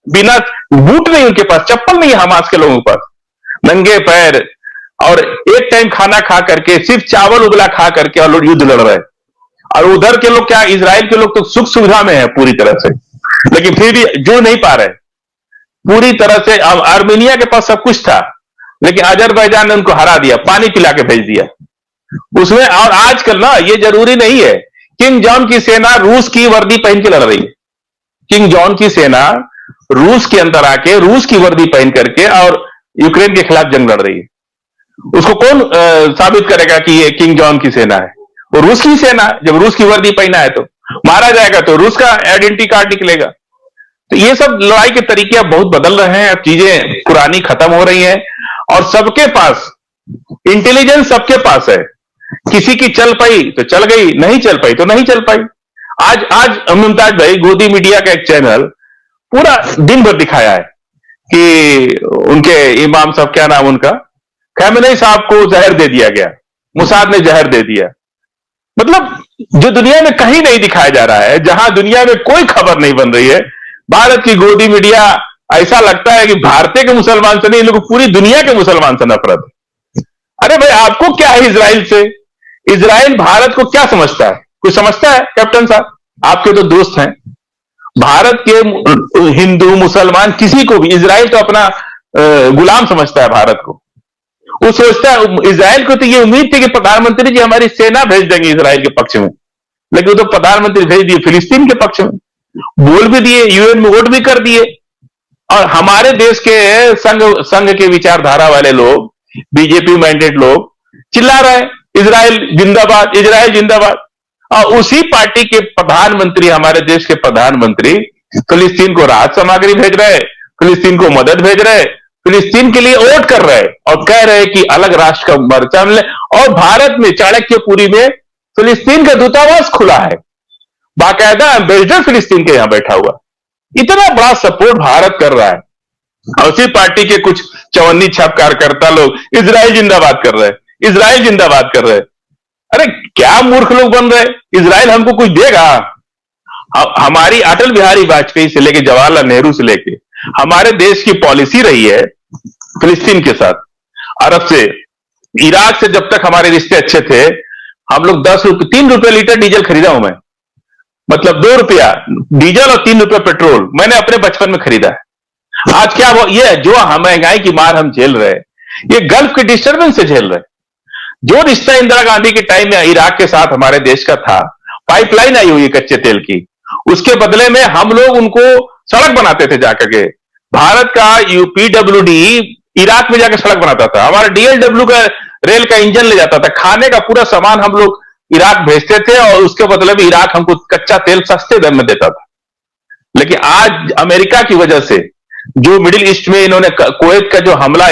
बिना बूट नहीं उनके पास, चप्पल नहीं है हमास के लोगों के पास, नंगे पैर, और एक टाइम खाना खा करके, सिर्फ चावल उबला खा करके और लोग युद्ध लड़ रहे हैं। और उधर के लोग क्या, इजराइल के लोग तो सुख सुविधा में है पूरी तरह से, लेकिन फिर भी जुड़ नहीं पा रहे पूरी तरह से। आर्मेनिया के पास सब कुछ था, लेकिन अजरबैजान ने उनको हरा दिया, पानी पिला के भेज दिया उसमें। और आजकल ना ये जरूरी नहीं है, किंग जॉन की सेना रूस की वर्दी पहन के लड़ रही है। किंग जॉन की सेना रूस के अंदर आके रूस की वर्दी पहन करके और यूक्रेन के खिलाफ जंग लड़ रही है। उसको कौन साबित करेगा कि ये किंग जॉन की सेना है? वो रूस की सेना, जब रूस की वर्दी पहना है तो मारा जाएगा तो रूस का आइडेंटिटी कार्ड निकलेगा। तो ये सब लड़ाई के तरीके अब बहुत बदल रहे हैं, अब चीजें पुरानी खत्म हो रही हैं, और सबके पास इंटेलिजेंस, सबके पास है। किसी की चल पाई तो चल गई, नहीं चल पाई तो नहीं चल पाई। आज आज मुमताज भाई, गोदी मीडिया का एक चैनल पूरा दिन भर दिखाया है कि उनके इमाम साहब, क्या नाम उनका, खैमनेई साहब को जहर दे दिया गया, मुसाद ने जहर दे दिया। मतलब जो दुनिया में कहीं नहीं दिखाया जा रहा है, जहां दुनिया में कोई खबर नहीं बन रही है, भारत की गोदी मीडिया, ऐसा लगता है कि भारतीय के मुसलमान से नहीं, इन लोगों को पूरी दुनिया के मुसलमान से नफरत है। अरे भाई, आपको क्या है इजराइल से? इजराइल भारत को क्या समझता है? कुछ समझता है कैप्टन साहब? आपके तो दोस्त हैं। भारत के हिंदू मुसलमान किसी को भी इजराइल तो अपना गुलाम समझता है भारत को। वो सोचता है, इजराइल को तो ये उम्मीद थी कि प्रधानमंत्री जी हमारी सेना भेज देंगे इजराइल के पक्ष में, लेकिन वो तो प्रधानमंत्री भेज दिए फिलिस्तीन के पक्ष में, बोल भी दिए, यूएन में वोट भी कर दिए। और हमारे देश के संघ के विचारधारा वाले लोग, बीजेपी मैंडेट लोग चिल्ला रहे हैं इजराइल जिंदाबाद, इजराइल जिंदाबाद। और उसी पार्टी के प्रधानमंत्री, हमारे देश के प्रधानमंत्री फिलिस्तीन को राहत सामग्री भेज रहे, फिलिस्तीन को मदद भेज रहे, फिलिस्तीन के लिए वोट कर रहे और कह रहे कि अलग राष्ट्र का मर्चा मिले। और भारत में चाणक्यपुरी में फिलिस्तीन का दूतावास खुला है, बाकायदा एम्बेसडर फिलिस्तीन के यहां बैठा हुआ। इतना बड़ा सपोर्ट भारत कर रहा है, और उसी पार्टी के कुछ चवन्नी छाप कार्यकर्ता लोग इजराइल जिंदाबाद कर रहे, इजराइल जिंदाबाद कर रहे। अरे क्या मूर्ख लोग बन रहे? इजराइल हमको कुछ देगा? हमारी अटल बिहारी वाजपेयी से लेके जवाहरलाल नेहरू से लेके हमारे देश की पॉलिसी रही है फिलिस्तीन के साथ, अरब से, इराक से जब तक हमारे रिश्ते अच्छे थे, हम लोग 3 रुपए लीटर डीजल खरीदा हूं मैं, मतलब 2 रुपया डीजल और 3 रुपए पेट्रोल मैंने अपने बचपन में खरीदा है। आज क्या वो, ये जो महंगाई की मार हम झेल रहे, ये गल्फ के डिस्टर्बेंस से झेल रहे। जो रिश्ता इंदिरा गांधी के टाइम में इराक के साथ हमारे देश का था, पाइपलाइन आई हुई है कच्चे तेल की, उसके बदले में हम लोग उनको सड़क बनाते थे जाकर के। भारत का यूपीडब्ल्यूडी इराक में जाकर सड़क बनाता था, हमारा डीएलडब्ल्यू का रेल का इंजन ले जाता था, खाने का पूरा सामान हम लोग इराक भेजते थे, और उसके बदले में इराक हमको कच्चा तेल सस्ते दर में देता था। लेकिन आज अमेरिका की वजह से जो मिडिल ईस्ट में इन्होंने कुवैत का जो हमला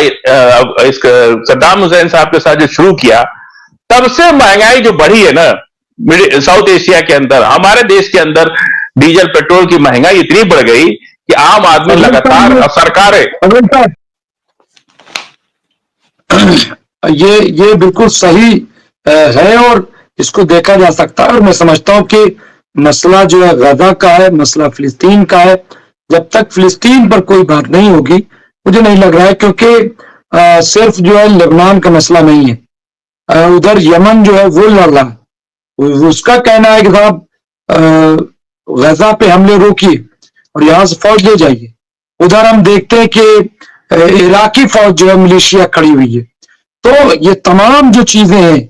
सद्दाम हुसैन साहब के साथ जो शुरू किया, तब से महंगाई जो बढ़ी है ना साउथ एशिया के अंदर, हमारे देश के अंदर डीजल पेट्रोल की महंगाई इतनी बढ़ गई कि आम आदमी लगातार, सरकारें, ये बिल्कुल सही है और इसको देखा जा सकता है। और मैं समझता हूं कि मसला जो है गजा का है, मसला फिलिस्तीन का है। जब तक फिलिस्तीन पर कोई बात नहीं होगी, मुझे नहीं लग रहा है, क्योंकि सिर्फ जो है लेबनान का मसला नहीं है, उधर यमन जो है वो लड़ रहा है। उसका कहना है कि साहब गजा पे हमले रोकिए और यहां से फौज ले जाइए। उधर हम देखते हैं कि इराकी फौज जो है मिलिशिया खड़ी हुई है। तो ये तमाम जो चीजें हैं,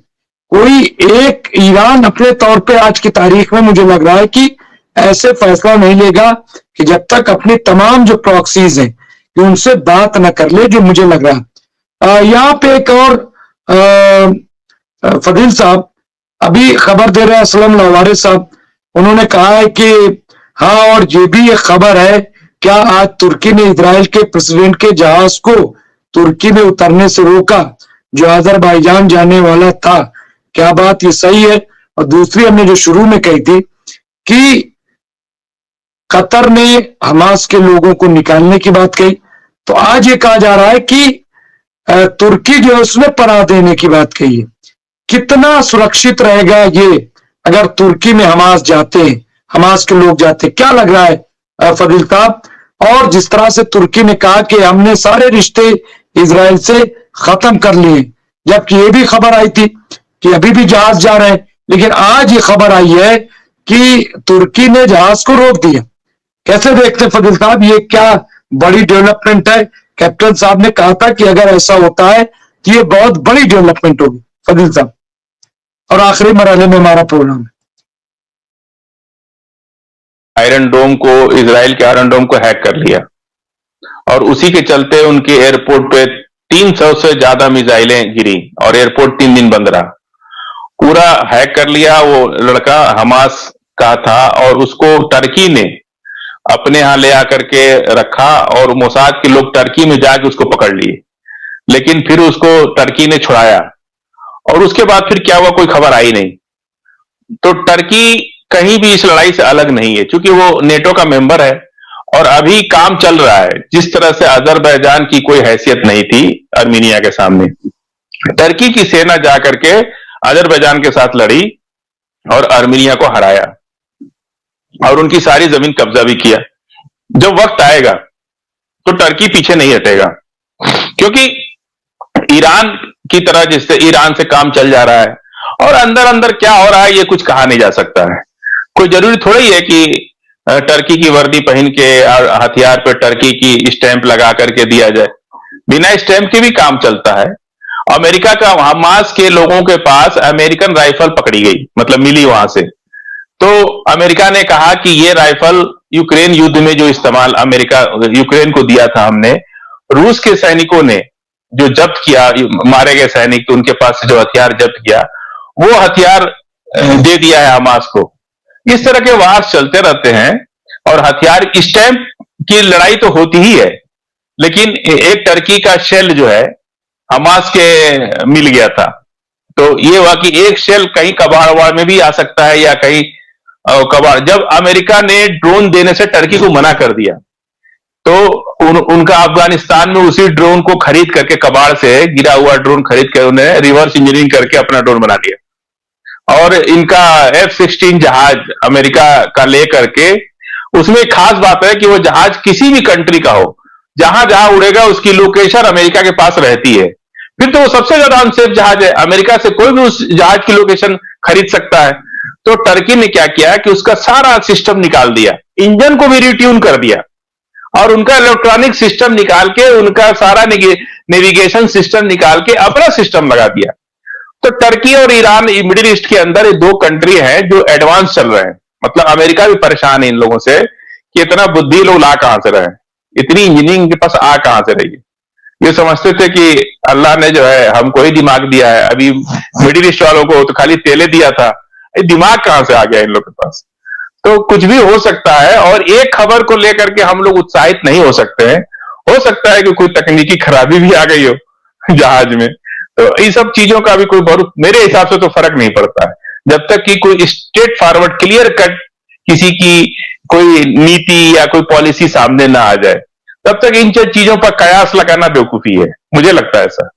कोई एक ईरान अपने तौर पे आज की तारीख में मुझे लग रहा है कि ऐसे फैसला नहीं लेगा कि जब तक अपनी तमाम जो प्रॉक्सीज हैं कि उनसे बात न कर ले, जो मुझे लग रहा है। यहाँ पे एक और फजील साहब अभी खबर दे रहे हैं, असलम लवारे साहब, उन्होंने कहा है कि हाँ, और ये भी एक खबर है, क्या आज तुर्की ने इजराइल के प्रेसिडेंट के जहाज को तुर्की में उतरने से रोका जो अजरबैजान जाने वाला था? क्या बात ये सही है? और दूसरी हमने जो शुरू में कही थी कि कतर ने हमास के लोगों को निकालने की बात कही, तो आज ये कहा जा रहा है कि तुर्की जो है उसने पनाह देने की बात कही है। कितना सुरक्षित रहेगा ये अगर तुर्की में हमास जाते हैं, हमास के लोग जाते हैं? क्या लग रहा है फजील साहब? और जिस तरह से तुर्की ने कहा कि हमने सारे रिश्ते इजराइल से खत्म कर लिए, जबकि ये भी खबर आई थी कि अभी भी जहाज जा रहे हैं, लेकिन आज ये खबर आई है कि तुर्की ने जहाज को रोक दिया। कैसे देखते फजील साहब, ये क्या बड़ी डेवलपमेंट है? कैप्टन साहब ने कहा था कि अगर ऐसा होता है तो ये बहुत बड़ी डेवलपमेंट होगी फजील साहब। और आखिरी मरहले में हमारा प्रोग्राम है। आयरन डोम को, इजराइल के आयरन डोम को हैक कर लिया और उसी के चलते उनके एयरपोर्ट पे 300 से ज्यादा मिसाइलें गिरी और एयरपोर्ट 3 दिन बंद रहा। पूरा हैक कर लिया। वो लड़का हमास का था और उसको टर्की ने अपने यहां ले आकर के रखा और मोसाद के लोग टर्की में जाके उसको पकड़ लिए, लेकिन फिर उसको टर्की ने छुड़ाया और उसके बाद फिर क्या हुआ कोई खबर आई नहीं। तो टर्की कहीं भी इस लड़ाई से अलग नहीं है, क्योंकि वो नेटो का मेंबर है और अभी काम चल रहा है। जिस तरह से अजरबैजान की कोई हैसियत नहीं थी आर्मीनिया के सामने, टर्की की सेना जाकर के अजरबैजान के साथ लड़ी और आर्मीनिया को हराया और उनकी सारी जमीन कब्जा भी किया। जब वक्त आएगा तो टर्की पीछे नहीं हटेगा, क्योंकि ईरान की तरह जिससे ईरान से काम चल जा रहा है और अंदर अंदर क्या हो रहा है ये कुछ कहा नहीं जा सकता है। कोई जरूरी थोड़ी है कि टर्की की वर्दी पहन के और हथियार पे टर्की की स्टैंप लगा करके दिया जाए। बिना स्टैंप के भी काम चलता है। अमेरिका का हमास के लोगों के पास अमेरिकन राइफल पकड़ी गई, मतलब मिली वहां से। तो अमेरिका ने कहा कि ये राइफल यूक्रेन युद्ध में जो इस्तेमाल अमेरिका यूक्रेन को दिया था हमने, रूस के सैनिकों ने जो जब्त किया, मारे गए सैनिक, तो उनके पास से जो हथियार जब्त किया वो हथियार दे दिया है हमास को। इस तरह के वार चलते रहते हैं और हथियार स्टैंप की लड़ाई तो होती ही है, लेकिन एक टर्की का शेल जो है हमास के मिल गया था। तो ये हुआ कि एक शेल कहीं कबाड़ में भी आ सकता है या कहीं कबाड़। जब अमेरिका ने ड्रोन देने से टर्की को मना कर दिया तो उनका अफगानिस्तान में उसी ड्रोन को खरीद करके, कबाड़ से गिरा हुआ ड्रोन खरीद कर उन्हें रिवर्स इंजीनियरिंग करके अपना ड्रोन बना लिया। और इनका F-16 जहाज अमेरिका का लेकर के, उसमें खास बात है कि वो जहाज किसी भी कंट्री का हो, जहां जहां उड़ेगा उसकी लोकेशन अमेरिका के पास रहती है। फिर तो वो सबसे ज्यादा अनसेफ जहाज है। अमेरिका से कोई भी उस जहाज की लोकेशन खरीद सकता है। तो टर्की ने क्या किया कि उसका सारा सिस्टम निकाल दिया, इंजन को भी रिट्यून कर दिया और उनका इलेक्ट्रॉनिक सिस्टम निकाल के, उनका सारा नेविगेशन सिस्टम निकाल के अपना सिस्टम लगा दिया। तो टर्की और ईरान मिडिल ईस्ट के अंदर ये 2 कंट्री हैं जो एडवांस चल रहे हैं। मतलब अमेरिका भी परेशान है इन लोगों से कि इतना बुद्धि लोग ला कहां से रहे, इतनी इंजीनियरिंग के पास आ कहां से रही। ये समझते थे कि अल्लाह ने जो है हमको ही दिमाग दिया है, अभी मिडिल ईस्ट वालों को तो खाली तेले दिया था, ये दिमाग कहां से आ गया इन लोग के पास। तो कुछ भी हो सकता है और एक खबर को लेकर के हम लोग उत्साहित नहीं हो सकते हैं। हो सकता है कि कोई तकनीकी खराबी भी आ गई हो जहाज में। तो इन सब चीजों का भी कोई बहुत मेरे हिसाब से तो फर्क नहीं पड़ता है, जब तक कि कोई स्ट्रेट फॉरवर्ड क्लियर कट किसी की कोई नीति या कोई पॉलिसी सामने ना आ जाए, तब तक इन चीजों पर कयास लगाना बेवकूफी है, मुझे लगता है ऐसा।